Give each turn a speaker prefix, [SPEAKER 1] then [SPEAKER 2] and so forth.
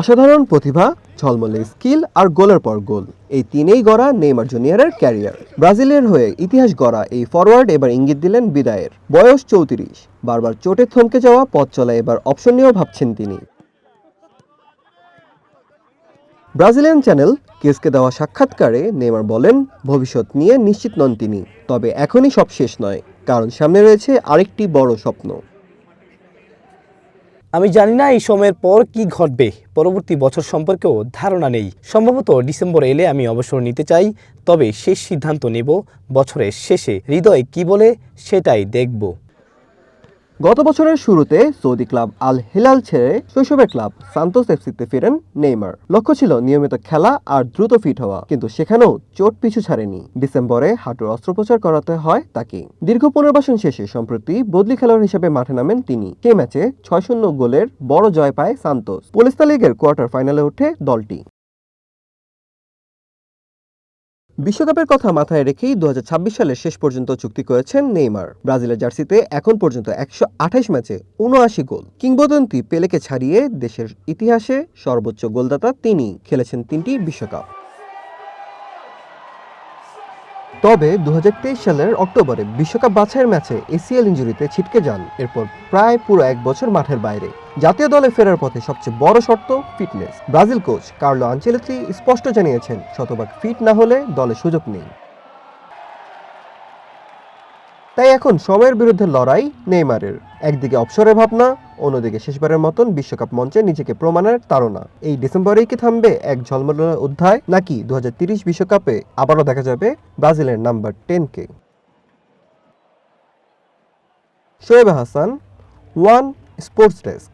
[SPEAKER 1] অসাধারণ প্রতিভা, ঝলমলে স্কিল আর গোলের পর গোল, এই তিনেই গড়া নেইমার জুনিয়রের ক্যারিয়ার। ব্রাজিলের হয়ে ইতিহাস গড়া এই ফরওয়ার্ড এবার ইঙ্গিত দিলেন বিদায়ের। বয়স 34, বারবার চোটে থমকে যাওয়া পথ চলা এবার অপশন নিয়েও ভাবছেন তিনি। ব্রাজিলিয়ান চ্যানেল কেসকে দেওয়া সাক্ষাৎকারে নেইমার বলেন, ভবিষ্যৎ নিয়ে নিশ্চিত নন তিনি, তবে এখনই সব শেষ নয়, কারণ সামনে রয়েছে আরেকটি বড় স্বপ্ন।
[SPEAKER 2] আমি জানি না এই সময়ের পর কি ঘটবে, পরবর্তী বছর সম্পর্কেও ধারণা নেই। সম্ভবত ডিসেম্বর এলে আমি অবসর নিতে চাই, তবে শেষ সিদ্ধান্ত নেব বছরের শেষে। হৃদয় কি বলে সেটাই দেখব।
[SPEAKER 1] গত বছরের শুরুতে সৌদি ক্লাব আল হিলাল ছেড়ে শৈশবের ক্লাব সান্তোস এফসিতে ফেরেন নেইমার। লক্ষ্য ছিল নিয়মিত খেলা আর দ্রুত ফিট হওয়া, কিন্তু সেখানেও চোট পিছু ছাড়েনি। ডিসেম্বরে হাঁটুর অস্ত্রোপচার করাতে হয় তাকে। দীর্ঘ পুনর্বাসন শেষে সম্প্রতি বদলি খেলোয়াড় হিসেবে মাঠে নামেন তিনি। সেই ম্যাচে 6-0 গোলের বড় জয় পায় সান্তোস। পোলেস্তা লিগের কোয়ার্টার ফাইনালে ওঠে দলটি। বিশ্বকাপের কথা মাথায় রেখেই 2026 সালের শেষ পর্যন্ত চুক্তি করেছেন নেইমার। ব্রাজিলের জার্সিতে এখন পর্যন্ত 128 ম্যাচে 79 গোল। কিংবদন্তি পেলেকে ছাড়িয়ে দেশের ইতিহাসে সর্বোচ্চ গোলদাতা তিনি। খেলেছেন 3টি বিশ্বকাপ। তবে 2023 সালের অক্টোবরে বিশ্বকাপ বাছাইয়ের ম্যাচে এসিএল ইনজুরিতে ছিটকে যান। এরপর প্রায় পুরো 1 বছর মাঠের বাইরে। জাতীয় দলে ফেরার পথে সবচেয়ে বড় শর্ত fitness. Brazil coach Carlo Ancelotti স্পষ্ট জানিয়েছেন, শতভাগ ফিট না হলে দলে সুযোগ নেই। তাই এখন সময়ের বিরুদ্ধে লড়াই নেইমারের। একদিকে অবসরের ভাবনা, অন্যদিকে শেষবারের মতন বিশ্বকাপ মঞ্চে নিজেকে প্রমাণের তাড়না। এই ডিসেম্বরেই কি থামবে এক ঝলমলে অধ্যায়, নাকি 2030 বিশ্বকাপে আবারও দেখা যাবে ব্রাজিলের নাম্বার 10-কে? Shoaib Hasan, one sports desk.